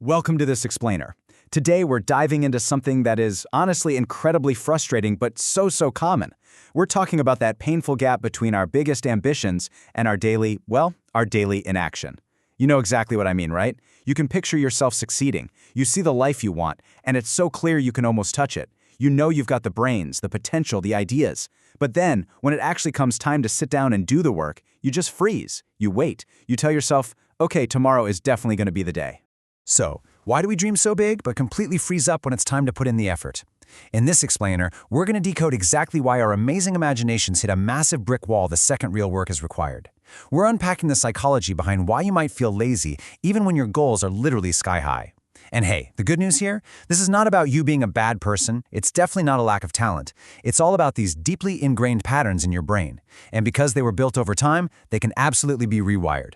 Welcome to this explainer. Today we're diving into something that is honestly incredibly frustrating but so common. We're talking about that painful gap between our biggest ambitions and our daily inaction. You know exactly what I mean, right? You can picture yourself succeeding. You see the life you want, and it's so clear you can almost touch it. You know you've got the brains, the potential, the ideas. But then, when it actually comes time to sit down and do the work, you just freeze. You wait. You tell yourself, okay, tomorrow is definitely going to be the day. So, why do we dream so big but completely freeze up when it's time to put in the effort? In this explainer, we're going to decode exactly why our amazing imaginations hit a massive brick wall the second real work is required. We're unpacking the psychology behind why you might feel lazy even when your goals are literally sky high. And hey, the good news here? This is not about you being a bad person. It's definitely not a lack of talent. It's all about these deeply ingrained patterns in your brain. And because they were built over time, they can absolutely be rewired.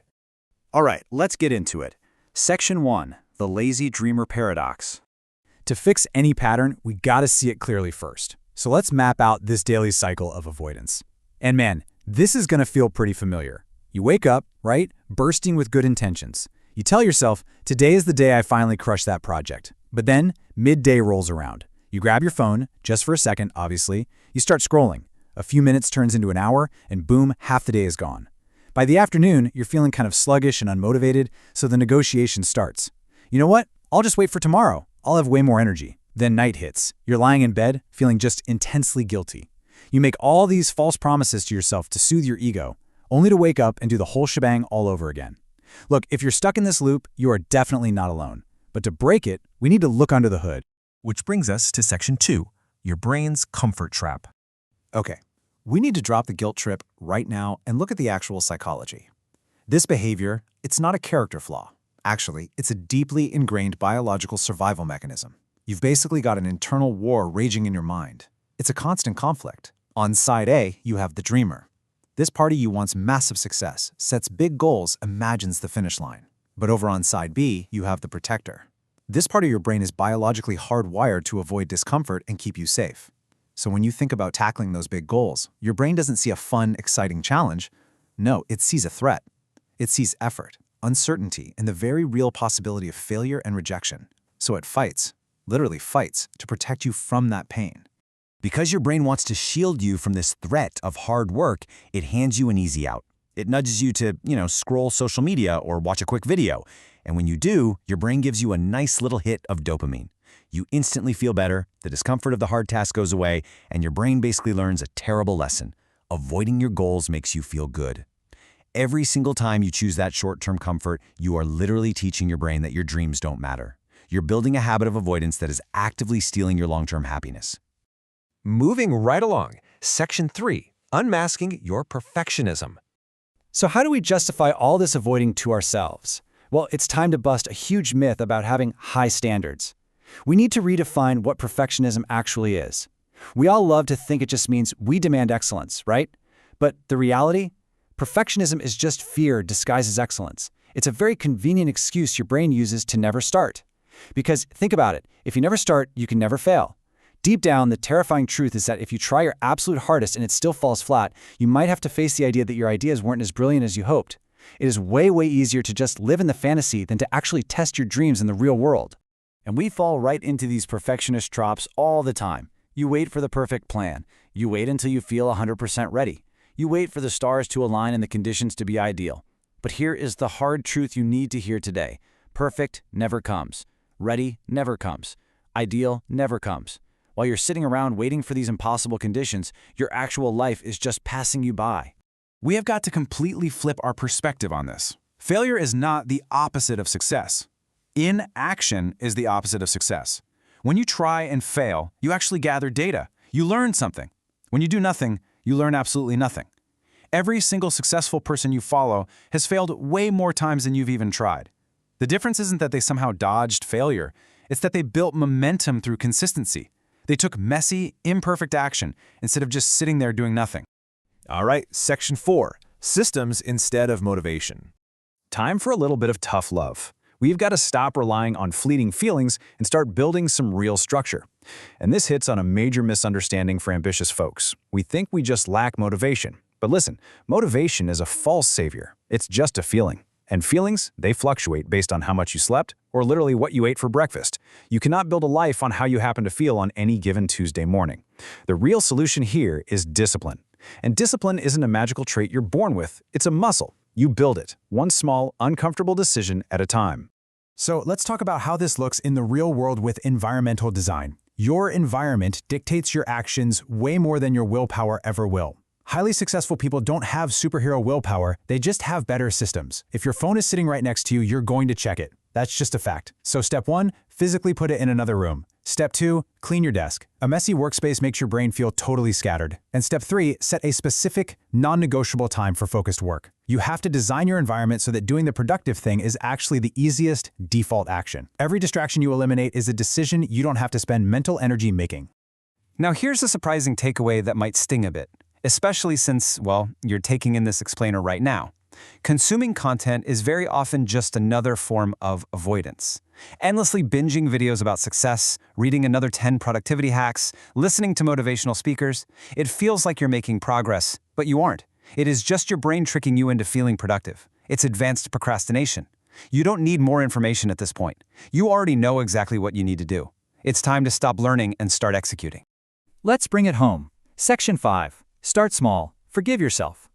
All right, let's get into it. Section 1. The Lazy Dreamer Paradox. To fix any pattern, we gotta see it clearly first. So let's map out this daily cycle of avoidance. And man, this is gonna feel pretty familiar. You wake up, right, bursting with good intentions. You tell yourself, today is the day I finally crush that project. But then, midday rolls around. You grab your phone, just for a second, obviously. You start scrolling. A few minutes turns into an hour, and boom, half the day is gone. By the afternoon, you're feeling kind of sluggish and unmotivated, so the negotiation starts. You know what? I'll just wait for tomorrow. I'll have way more energy. Then night hits. You're lying in bed, feeling just intensely guilty. You make all these false promises to yourself to soothe your ego, only to wake up and do the whole shebang all over again. Look, if you're stuck in this loop, you are definitely not alone. But to break it, we need to look under the hood. Which brings us to Section 2, your brain's comfort trap. Okay, we need to drop the guilt trip right now and look at the actual psychology. This behavior, it's not a character flaw. Actually, it's a deeply ingrained biological survival mechanism. You've basically got an internal war raging in your mind. It's a constant conflict. On side A, you have the dreamer. This party you wants massive success, sets big goals, imagines the finish line. But over on side B, you have the protector. This part of your brain is biologically hardwired to avoid discomfort and keep you safe. So when you think about tackling those big goals, your brain doesn't see a fun, exciting challenge. No, it sees a threat. It sees effort, uncertainty, and the very real possibility of failure and rejection. So it fights, literally fights, to protect you from that pain. Because your brain wants to shield you from this threat of hard work, it hands you an easy out. It nudges you to, scroll social media or watch a quick video. And when you do, your brain gives you a nice little hit of dopamine. You instantly feel better, the discomfort of the hard task goes away, and your brain basically learns a terrible lesson. Avoiding your goals makes you feel good. Every single time you choose that short-term comfort, you are literally teaching your brain that your dreams don't matter. You're building a habit of avoidance that is actively stealing your long-term happiness. Moving right along, Section 3, unmasking your perfectionism. So how do we justify all this avoiding to ourselves? Well, it's time to bust a huge myth about having high standards. We need to redefine what perfectionism actually is. We all love to think it just means we demand excellence, right? But the reality? Perfectionism is just fear disguised as excellence. It's a very convenient excuse your brain uses to never start. Because think about it, if you never start, you can never fail. Deep down, the terrifying truth is that if you try your absolute hardest and it still falls flat, you might have to face the idea that your ideas weren't as brilliant as you hoped. It is way easier to just live in the fantasy than to actually test your dreams in the real world. And we fall right into these perfectionist traps all the time. You wait for the perfect plan. You wait until you feel 100% ready. You wait for the stars to align and the conditions to be ideal. But here is the hard truth you need to hear today. Perfect never comes. Ready never comes. Ideal never comes. While you're sitting around waiting for these impossible conditions, your actual life is just passing you by. We have got to completely flip our perspective on this. Failure is not the opposite of success. Inaction is the opposite of success. When you try and fail, you actually gather data. You learn something. When you do nothing, you learn absolutely nothing. Every single successful person you follow has failed way more times than you've even tried. The difference isn't that they somehow dodged failure. It's that they built momentum through consistency. They took messy, imperfect action instead of just sitting there doing nothing. All right, Section 4, systems instead of motivation. Time for a little bit of tough love. We've got to stop relying on fleeting feelings and start building some real structure. And this hits on a major misunderstanding for ambitious folks. We think we just lack motivation. But listen, motivation is a false savior. It's just a feeling. And feelings, they fluctuate based on how much you slept or literally what you ate for breakfast. You cannot build a life on how you happen to feel on any given Tuesday morning. The real solution here is discipline. And discipline isn't a magical trait you're born with, it's a muscle. You build it, one small, uncomfortable decision at a time. So let's talk about how this looks in the real world with environmental design. Your environment dictates your actions way more than your willpower ever will. Highly successful people don't have superhero willpower, they just have better systems. If your phone is sitting right next to you, you're going to check it. That's just a fact. So step 1, physically put it in another room. Step 2, clean your desk. A messy workspace makes your brain feel totally scattered. And step 3, set a specific, non-negotiable time for focused work. You have to design your environment so that doing the productive thing is actually the easiest default action. Every distraction you eliminate is a decision you don't have to spend mental energy making. Now here's a surprising takeaway that might sting a bit, especially since, well, you're taking in this explainer right now. Consuming content is very often just another form of avoidance. Endlessly binging videos about success, reading another 10 productivity hacks, listening to motivational speakers, it feels like you're making progress, but you aren't. It is just your brain tricking you into feeling productive. It's advanced procrastination. You don't need more information at this point. You already know exactly what you need to do. It's time to stop learning and start executing. Let's bring it home. Section 5. Start small. Forgive yourself.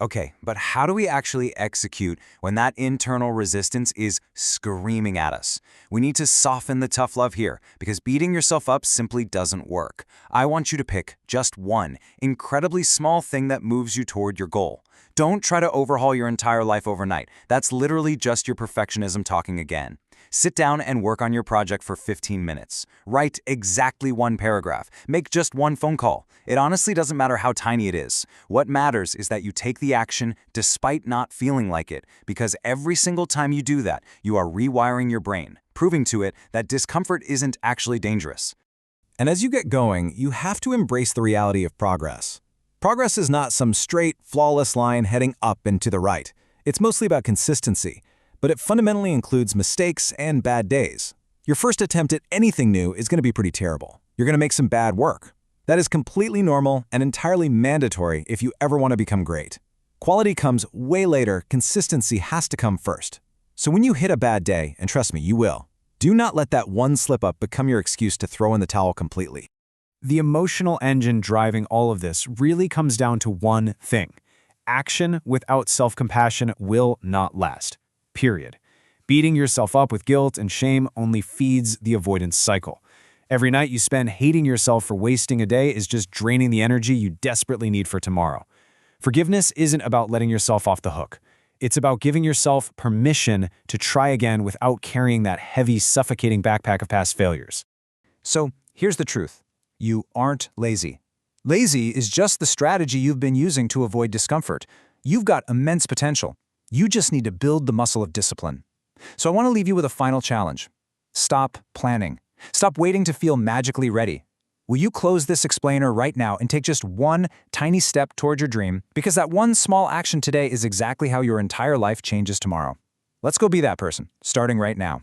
Okay, but how do we actually execute when that internal resistance is screaming at us? We need to soften the tough love here, because beating yourself up simply doesn't work. I want you to pick just one incredibly small thing that moves you toward your goal. Don't try to overhaul your entire life overnight. That's literally just your perfectionism talking again. Sit down and work on your project for 15 minutes. Write exactly one paragraph. Make just one phone call. It honestly doesn't matter how tiny it is. What matters is that you take the action despite not feeling like it, because every single time you do that, you are rewiring your brain, proving to it that discomfort isn't actually dangerous. And as you get going, you have to embrace the reality of progress. Progress is not some straight, flawless line heading up and to the right. It's mostly about consistency, but it fundamentally includes mistakes and bad days. Your first attempt at anything new is going to be pretty terrible. You're going to make some bad work. That is completely normal and entirely mandatory if you ever want to become great. Quality comes way later, consistency has to come first. So when you hit a bad day, and trust me, you will, do not let that one slip-up become your excuse to throw in the towel completely. The emotional engine driving all of this really comes down to one thing. Action without self-compassion will not last. Period. Beating yourself up with guilt and shame only feeds the avoidance cycle. Every night you spend hating yourself for wasting a day is just draining the energy you desperately need for tomorrow. Forgiveness isn't about letting yourself off the hook. It's about giving yourself permission to try again without carrying that heavy, suffocating backpack of past failures. So here's the truth. You aren't lazy. Lazy is just the strategy you've been using to avoid discomfort. You've got immense potential. You just need to build the muscle of discipline. So I want to leave you with a final challenge. Stop planning. Stop waiting to feel magically ready. Will you close this explainer right now and take just one tiny step toward your dream? Because that one small action today is exactly how your entire life changes tomorrow. Let's go be that person, starting right now.